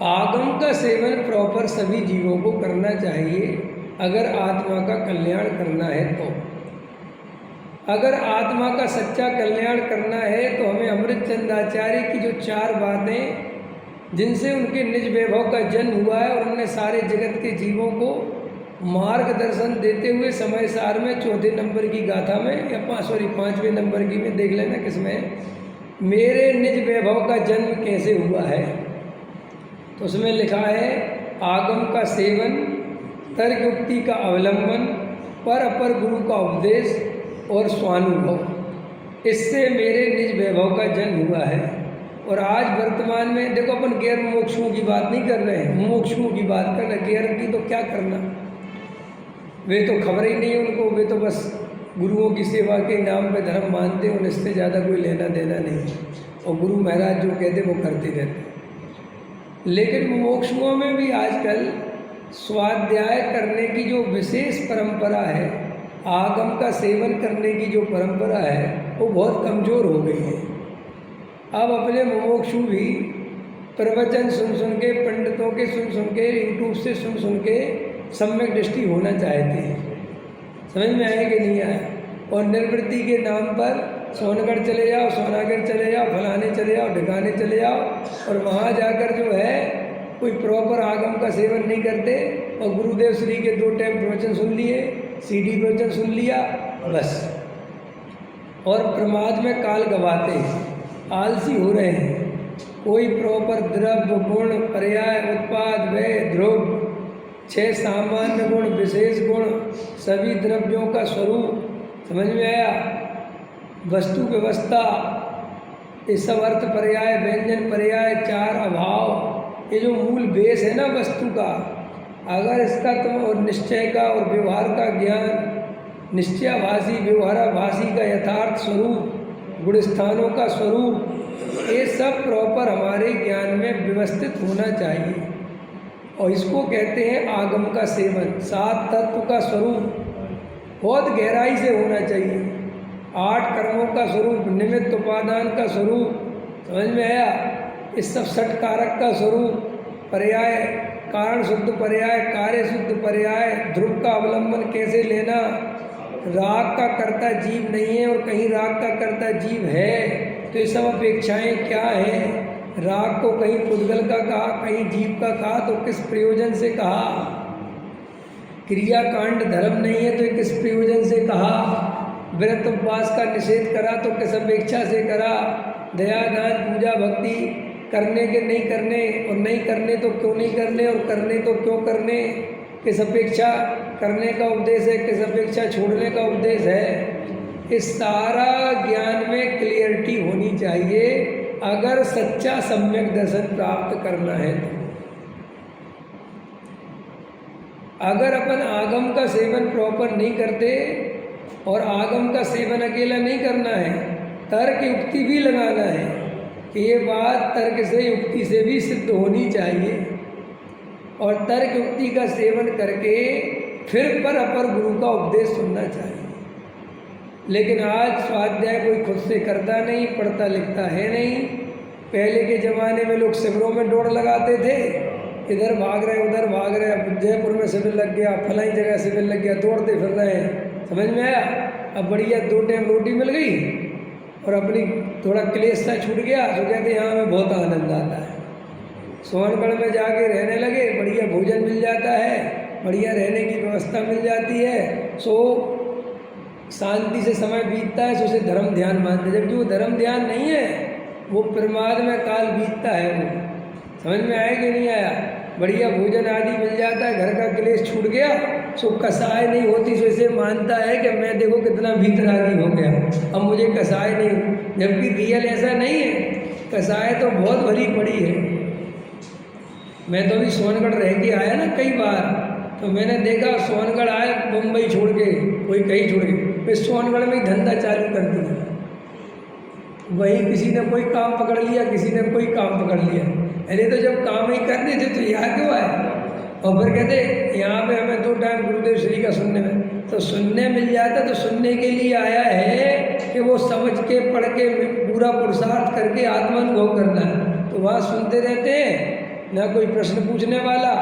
आगम का seven proper सभी जीवों को करना चाहिए अगर आत्मा का कल्याण करना है तो। अगर आत्मा का सच्चा कल्याण करना है तो हमें अमृतचंद आचार्य की जो 4 बातें जिनसे उनके निज वैभव का जन्म हुआ है और उनने सारे जगत के जीवों को मार्गदर्शन देते हुए समय सार में 4थे नंबर की गाथा में या 5वें नंबर की में देख लेना किसमें, मेरे निज वैभव का जन्म कैसे हुआ है। तो उसमें लिखा है आगम का सेवन, तर्क युक्ति का अवलंबन, पर अपर गुरु का उपदेश और स्वानुभव, इससे मेरे निज वैभव का जन्म हुआ है। और आज वर्तमान में देखो अपन गैर मुमुक्षुओं की बात नहीं कर रहे हैं, मुमुक्षुओं की बात कर रहे हैं। गैर की तो क्या करना, वे तो खबर ही नहीं है उनको, वे तो बस गुरुओं की सेवा के नाम पे धर्म मानते हैं, उनसे ज़्यादा कोई लेना देना नहीं, और गुरु महाराज जो कहते वो करते रहते। लेकिन मुमुक्षुओं में भी आजकल स्वाध्याय करने की जो विशेष परंपरा है, आगम का सेवन करने की जो परंपरा है, वो बहुत कमज़ोर हो गई है। अब अपने मुमुक्षु भी प्रवचन सुन सुन के, पंडितों के सुन के, यूट्यूब से सुन के सम्यक दृष्टि होना चाहते हैं। समझ में आया कि नहीं आया? और निर्वृत्ति के नाम पर सोनगढ़ चले जाओ, सोनागढ़ चले जाओ, फलाने चले जाओ, ढिकाने चले जाओ, और वहाँ जाकर जो है कोई प्रॉपर आगम का सेवन नहीं करते, और गुरुदेव श्री के 2 टाइम प्रवचन सुन लिए, सीडी प्रवचन सुन लिया बस, और प्रमाद में काल गवाते हैं, आलसी हो रहे हैं। कोई प्रॉपर द्रव्य गुण पर्याय उत्पाद व्यय ध्रुव 6 सामान्य गुण विशेष गुण सभी द्रव्यों का स्वरूप, समझ में आया? वस्तु व्यवस्था, ये सब अर्थ पर्याय व्यंजन पर्याय 4 अभाव, ये जो मूल बेस है ना वस्तु का, अगर इसका तुम और निश्चय का और व्यवहार का ज्ञान, निश्चयाभासी व्यवहाराभासी का यथार्थ स्वरूप, गुण स्थानों का स्वरूप, ये सब प्रॉपर हमारे ज्ञान में व्यवस्थित होना चाहिए। और इसको कहते हैं आगम का सेवन। 7 तत्व का स्वरूप बहुत गहराई से होना चाहिए, 8 कर्मों का स्वरूप, निमित्त उपादान का स्वरूप, समझ में आया? इस सब षट कारक का स्वरूप, पर्याय कारण शुद्ध पर्याय, कार्य शुद्ध पर्याय, ध्रुव का अवलंबन कैसे लेना, राग का कर्ता जीव नहीं है और कहीं राग का कर्ता जीव है, तो ये सब अपेक्षाएं क्या हैं? राग को कहीं पुद्गल का कहा, कहीं जीव का कहा, तो किस प्रयोजन से कहा? क्रियाकांड धर्म नहीं है तो किस प्रयोजन से कहा? व्रत उपवास का निषेध करा तो किस अपेक्षा से करा? दया दान पूजा भक्ति करने के नहीं करने, और नहीं करने तो क्यों नहीं करने, और करने तो क्यों करने, किस अपेक्षा करने का उपदेश है, किस अपेक्षा छोड़ने का उपदेश है? इस सारा ज्ञान में क्लियरिटी होनी चाहिए अगर सच्चा सम्यक दर्शन प्राप्त करना है तो। अगर अपन आगम का सेवन प्रॉपर नहीं करते, और आगम का सेवन अकेला नहीं करना है, तर्क युक्ति भी लगाना है कि ये बात तर्क से युक्ति से भी सिद्ध होनी चाहिए, और तर्क युक्ति का सेवन करके फिर पर अपर गुरु का उपदेश सुनना चाहिए। लेकिन आज स्वाध्याय कोई खुद से करता नहीं, पढ़ता लिखता है नहीं। पहले के ज़माने में लोग शिविरों में दौड़ लगाते थे, इधर भाग रहे उधर भाग रहे, अब जयपुर में शिविर लग गया, फलाई जगह शिविर लग गया, दौड़ते फिर रहे हैं, समझ में आया? अब बढ़िया 2 टाइम रोटी मिल गई और अपनी थोड़ा क्लेश सा छूट गया, तो कहते यहाँ हमें बहुत आनंद आता है। सोनगढ़ में जाके रहने लगे, बढ़िया भोजन मिल जाता है, बढ़िया रहने की व्यवस्था मिल जाती है, सो शांति से समय बीतता है, सो उसे धर्म ध्यान मानते। जबकि वो धर्म ध्यान नहीं है, वो प्रमाद में काल बीतता है। वो समझ में आया कि नहीं आया? बढ़िया भोजन आदि मिल जाता है, घर का क्लेश छूट गया, सो कसाय नहीं होती, सो इसे मानता है कि मैं देखो कितना भीतरागी हो गया, अब मुझे कसाय नहीं। जबकि रियल ऐसा नहीं है, कसाय तो बहुत भरी पड़ी है। मैं तो अभी सोनगढ़ रह के आया ना कई बार, तो मैंने देखा सोनगढ़ आए मुंबई छोड़ के, कोई कहीं छोड़ के, मैं सोनगढ़ में ही धंधा चालू कर दिया। वहीं किसी ने कोई काम पकड़ लिया, किसी ने कोई काम पकड़ लिया। अरे तो जब काम ही करने थे तो यहाँ क्यों आए? और फिर कहते यहाँ पे हमें 2 टाइम गुरुदेव श्री का सुनने में, तो सुनने मिल जाता तो सुनने के लिए आया है कि वो समझ के पढ़ के पूरा पुरुषार्थ करके आत्मानुभव करना है। तो वहाँ सुनते रहते हैं, ना कोई प्रश्न पूछने वाला,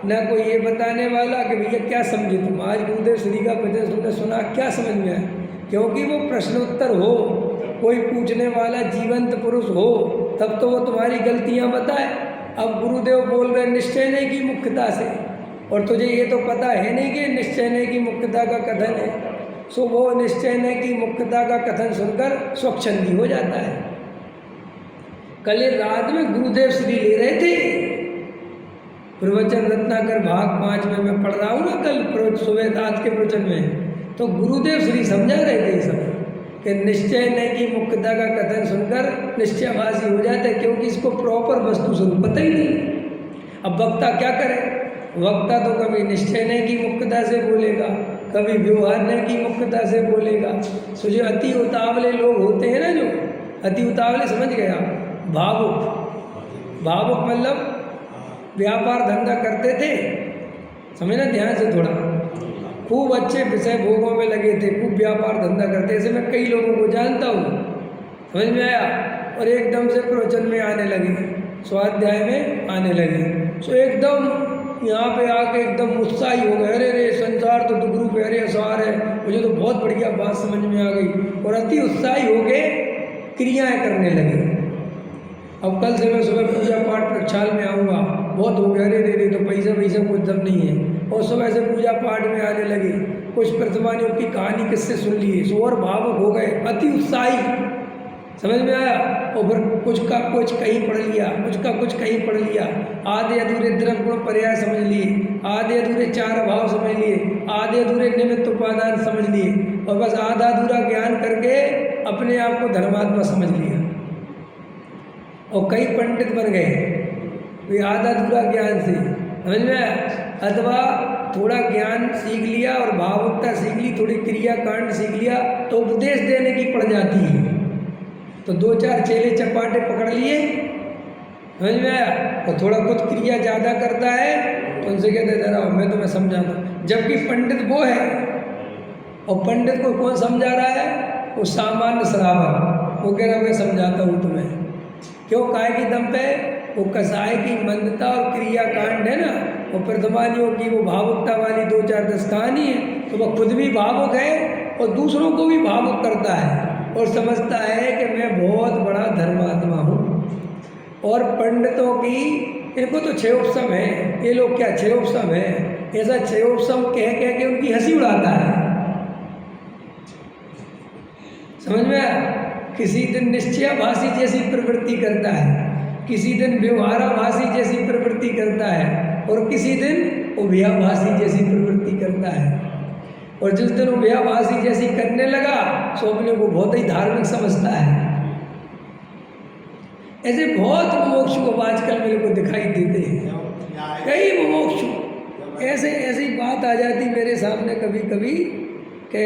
ना कोई ये बताने वाला कि भैया क्या समझे तुम। आज गुरुदेव श्री का वचन तुमने सुना, क्या समझ में आया? क्योंकि वो प्रश्नोत्तर हो, कोई पूछने वाला जीवंत पुरुष हो, तब तो वो तुम्हारी गलतियां बताए। अब गुरुदेव बोल रहे निश्चय नहीं की मुख्यता से, और तुझे ये तो पता है नहीं कि निश्चय नहीं की मुख्यता का कथन है। सो वो निश्चय नहीं की मुख्यता का कथन सुनकर स्वच्छंदी हो जाता है। कल रात में गुरुदेव श्री ले रहे थे प्रवचन रत्नाकर भाग 5 में, मैं पढ़ रहा हूँ ना कल सुबह आज के प्रवचन में, तो गुरुदेव श्री समझा रहे थे सब कि निश्चय नहीं की मुख्यता का कथन सुनकर निश्चयभासी हो जाते, क्योंकि इसको प्रॉपर वस्तु स्वरूप पता ही नहीं। अब वक्ता क्या करे? वक्ता तो कभी निश्चय नहीं की मुख्यता से बोलेगा, कभी व्यवहार नहीं की मुख्यता से बोलेगा। सो जो अति उतावले लोग होते हैं ना, जो अति उतावले, समझ गया, भावुक। भावुक मतलब व्यापार धंधा करते थे, समझना ध्यान से थोड़ा, खूब अच्छे विषय भोगों में लगे थे, खूब व्यापार धंधा करते। ऐसे मैं कई लोगों को जानता हूँ, समझ में आया। और एकदम से प्रवचन में आने लगे, स्वाध्याय में आने लगे, सो एकदम यहाँ पे आके एकदम उत्साही हो गए, अरे रे संसार तो दुगुरु प्यारे असार है, मुझे तो बहुत बढ़िया बात समझ में आ गई, और अति उत्साही हो गए क्रियाएँ करने लगे। अब कल से मैं सुबह पूजा पाठ प्रक्षाल में आऊँगा, बहुत हो गया, अरे रे तो पैसा कोई दम नहीं है, और सुबह से पूजा पाठ में आने लगे, कुछ प्रतिमानियों की कहानी किससे सुन लिए, सो और भावुक हो गए, अति उत्साही, समझ में आया। और फिर कुछ का कुछ कहीं पढ़ लिया, कुछ का कुछ कहीं पढ़ लिया, आधे अधूरे द्रव्य गुण पर्याय समझ लिए, आधे अधूरे चार अभाव समझ लिए, आधे अधूरे निमित्त उपादान समझ लिए, और बस आधा अधूरा ज्ञान करके अपने आप को धर्मात्मा समझ लिया। और कई पंडित बन गए वे आधा अधूरा ज्ञान से, समझ में आया। अथवा थोड़ा ज्ञान सीख लिया और भावुकता सीख ली, थोड़ी क्रिया कांड सीख लिया, तो उपदेश देने की पड़ जाती है, तो 2-4 चेले चपाटे पकड़ लिए, समझ में आया। और थोड़ा कुछ क्रिया ज़्यादा करता है तो उनसे कहते जरा मैं तुम्हें समझाता हूँ, जबकि पंडित वो है, और पंडित को कौन समझा रहा है? वो सामान्य श्रावक, वो कह रहा मैं समझाता हूँ तुम्हें। क्यों? काय की दम पे? वो कसाय की मंदता और क्रिया कांड है ना, वो प्रथमानियों की वो भावुकता वाली 2-4-10 कहानी है, तो वह खुद भी भावुक है और दूसरों को भी भावुक करता है, और समझता है कि मैं बहुत बड़ा धर्मात्मा हूँ। और पंडितों की, इनको तो क्षयोपशम है, ये लोग क्या क्षयोपशम है, ऐसा क्षयोपशम कह के उनकी हंसी उड़ाता है, समझ में आया। किसी दिन निश्चयाभासी जैसी प्रवृत्ति करता है, किसी दिन व्यवहाराभासी जैसी प्रवृत्ति करता है, और किसी दिन उभयाभासी जैसी प्रवृत्ति करता है। और जिस दिन उभयाभासी जैसी करने लगा तो अपने को बहुत ही धार्मिक समझता है। ऐसे बहुत मुमुक्षु आजकल मेरे को दिखाई देते हैं, कई मुमुक्षु ऐसी बात आ जाती मेरे सामने कभी कभी कि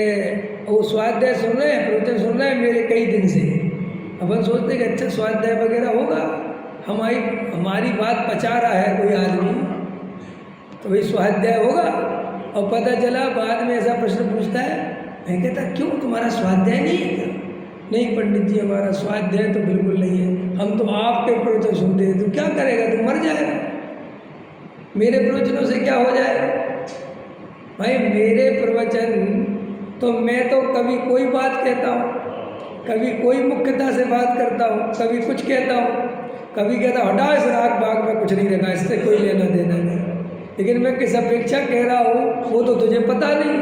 वो स्वाध्याय सुन रहे हैं, प्रवचन सुन रहे हैं मेरे कई दिन से, अपन सोचते कि अच्छा स्वाध्याय वगैरह होगा, हमारी बात पचा रहा है कोई आदमी, तो भाई स्वाध्याय होगा। और पता चला बाद में ऐसा प्रश्न पूछता है, मैं कहता क्यों तुम्हारा स्वाध्याय नहीं है क्या? नहीं पंडित जी हमारा स्वाध्याय तो बिल्कुल नहीं है, हम तो आपके प्रवचन सुनते हैं। तो क्या करेगा? तो मर जाएगा। मेरे प्रवचनों से क्या हो जाएगा? भाई मेरे प्रवचन तो मैं तो कभी कोई बात कहता हूँ, कभी कोई मुख्यता से बात करता हूँ, कभी कुछ कहता हूँ, कभी कहता हूँ हटा इस राग बाग में कुछ नहीं रखा, इससे कोई लेना देना नहीं। लेकिन मैं किस अपेक्षा कह रहा हूँ वो तो तुझे पता नहीं,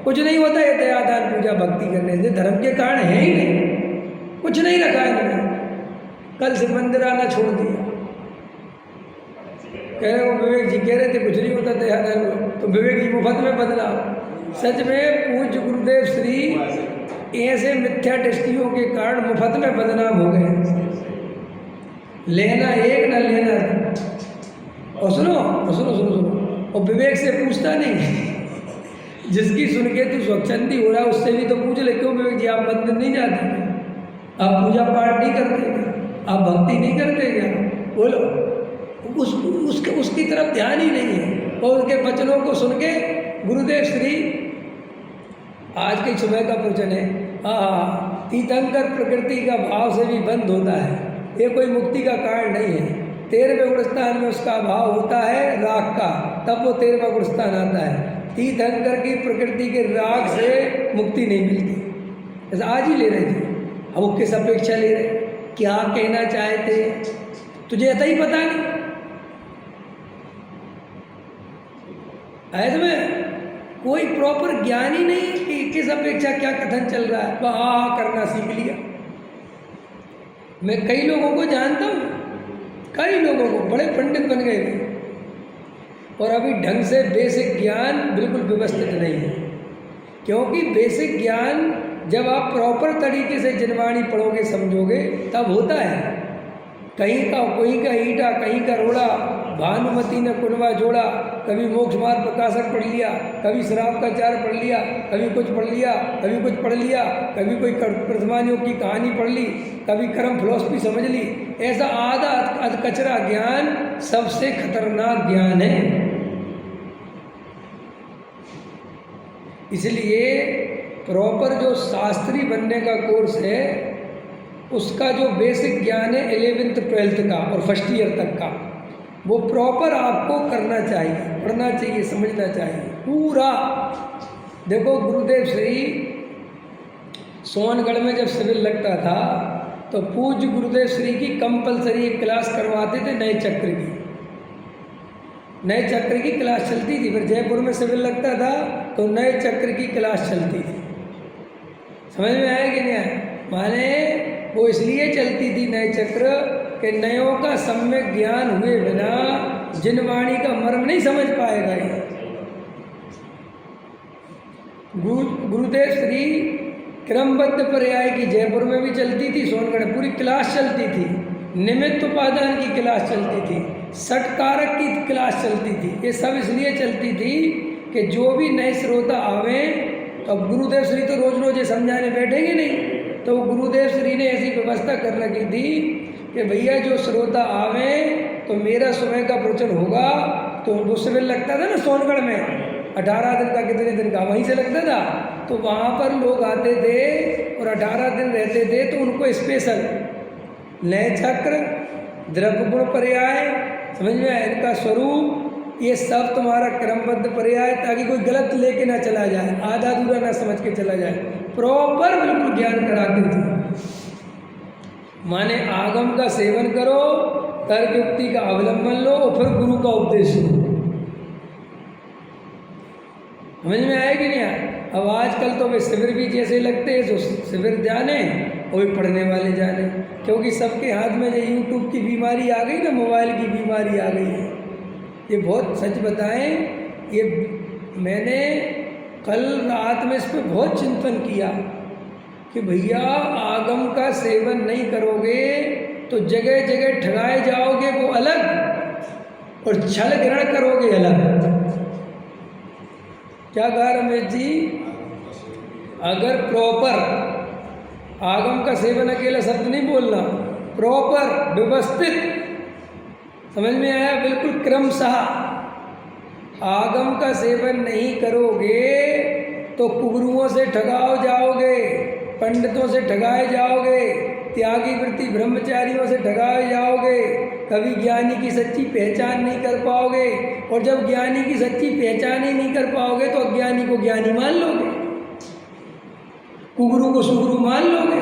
कुछ नहीं होता है दयादान पूजा भक्ति करने से, धर्म के कारण है ही नहीं, कुछ नहीं रखा है मैंने। कल से मंदिर आना छोड़ दिया, कह रहे वो विवेक जी कह रहे थे कुछ नहीं होता दयादान, तो विवेक जी मुफ्त में बदला। सच में पूज्य गुरुदेव श्री ऐसे मिथ्या दृष्टियों के कारण मुफ्त में बदनाम हो गए। लेना एक न लेना, और सुनो, और विवेक से पूछता नहीं, जिसकी सुन के तू स्वच्छंदी हो रहा है उससे भी तो पूछ ले, क्यों विवेक जी आप मंदिर नहीं जाते, आप पूजा पाठ नहीं करते क्या, आप भक्ति नहीं करते क्या? बोलो, उसकी तरफ ध्यान ही नहीं है। और उसके वचनों को सुन के गुरुदेव श्री, आज के सुबह का प्रवचन है, तीर्थंकर प्रकृति का भाव से भी बंद होता है, ये कोई मुक्ति का कारण नहीं है। 13वें गुण स्थान में उसका अभाव होता है राग का, तब वो 13वां गुण स्थान आता है। तीर्थंकर की प्रकृति के राग से मुक्ति नहीं मिलती। जैसे आज ही ले रहे थे, अब वो किस अपेक्षा ले रहे, क्या कहना चाहते, तुझे ऐसा ही पता नहीं। ऐसे में कोई प्रॉपर ज्ञान ही नहीं कि किस अपेक्षा क्या कथन चल रहा है, वह करना सीख लिया। मैं कई लोगों को जानता हूँ, कई लोगों को बड़े पंडित बन गए थे और अभी ढंग से बेसिक ज्ञान बिल्कुल व्यवस्थित नहीं है। क्योंकि बेसिक ज्ञान जब आप प्रॉपर तरीके से जनवाणी पढ़ोगे समझोगे तब होता है। कहीं का ईटा, कहीं का रोड़ा, भानुमति ने कुनवा जोड़ा, कभी मोक्ष मार्ग प्रकाशक पढ़ लिया, कभी शराब का चार पढ़ लिया, कभी कुछ पढ़ लिया, कभी कुछ पढ़ लिया, कभी कोई प्रथमानियों की कहानी पढ़ ली, कभी कर्म फिलॉसफी समझ ली। ऐसा आधा अधकचरा ज्ञान सबसे खतरनाक ज्ञान है। इसलिए प्रॉपर जो शास्त्री बनने का कोर्स है उसका जो बेसिक ज्ञान है 11th 12th का और फर्स्ट ईयर तक का, वो प्रॉपर आपको करना चाहिए, पढ़ना चाहिए, समझना चाहिए पूरा। देखो गुरुदेव श्री सोनगढ़ में जब शिविर लगता था तो पूज्य गुरुदेव श्री की कंपलसरी एक क्लास करवाते थे नए चक्र की। नए चक्र की क्लास चलती थी। फिर जयपुर में शिविर लगता था तो नए चक्र की क्लास चलती थी। समझ में आया कि नहीं आया? माने वो इसलिए चलती थी नए चक्र कि नयों का सम्यक ज्ञान हुए बिना जिनवाणी का मर्म नहीं समझ पाएगा ये। गुरुदेव श्री क्रमबद्ध पर्याय की जयपुर में भी चलती थी, सोनगढ़ पूरी क्लास चलती थी, निमित्त उपादान की क्लास चलती थी, षटकारक की क्लास चलती थी। ये सब इसलिए चलती थी कि जो भी नए श्रोता आवे, तो अब गुरुदेव श्री तो रोज रोज ये समझाने बैठेंगे नहीं, तो गुरुदेव श्री ने ऐसी व्यवस्था कर रखी थी कि भैया जो श्रोता आवे तो मेरा सुबह का प्रवचन होगा। तो वो शिविर लगता था ना सोनगढ़ में, 18 दिन का, कितने दिन का वहीं से लगता था, तो वहाँ पर लोग आते थे और 18 दिन रहते थे। तो उनको स्पेशल नए चक्र, द्रव्य गुण पर्याय, समझ में आया, इनका स्वरूप, ये सब तुम्हारा क्रमबद्ध पर्याय, ताकि कोई गलत लेके ना चला जाए, आधा अधूरा ना समझ के चला जाए। प्रॉपर बिल्कुल ज्ञान कराते थे। माने आगम का सेवन करो, तर्क युक्ति का अवलंबन लो और फिर गुरु का उपदेश लो। समझ में आया कि नहीं आया? अब आजकल तो वे शिविर भी जैसे लगते हैं, जो शिविर जाने और पढ़ने वाले जाने, क्योंकि सबके हाथ में जो यूट्यूब की बीमारी आ गई ना, मोबाइल की बीमारी आ गई है। ये बहुत सच बताएं, ये मैंने कल रात में इस पर बहुत चिंतन किया कि भैया आगम का सेवन नहीं करोगे तो जगह जगह ठगाए जाओगे वो अलग, और छल ग्रहण करोगे अलग। क्या कहा रमेश जी? अगर प्रॉपर आगम का सेवन, अकेला शब्द नहीं बोलना, प्रॉपर व्यवस्थित, समझ में आया, बिल्कुल क्रमशः आगम का सेवन नहीं करोगे तो कुगुरुओं से ठगाओ जाओगे, पंडितों से ठगाए जाओगे, त्यागी वृत्ति ब्रह्मचारियों से ठगाए जाओगे, कभी ज्ञानी की सच्ची पहचान नहीं कर पाओगे। और जब ज्ञानी की सच्ची पहचान ही नहीं कर पाओगे तो अज्ञानी को ज्ञानी मान लोगे, कुगुरु को सुगुरु मान लोगे।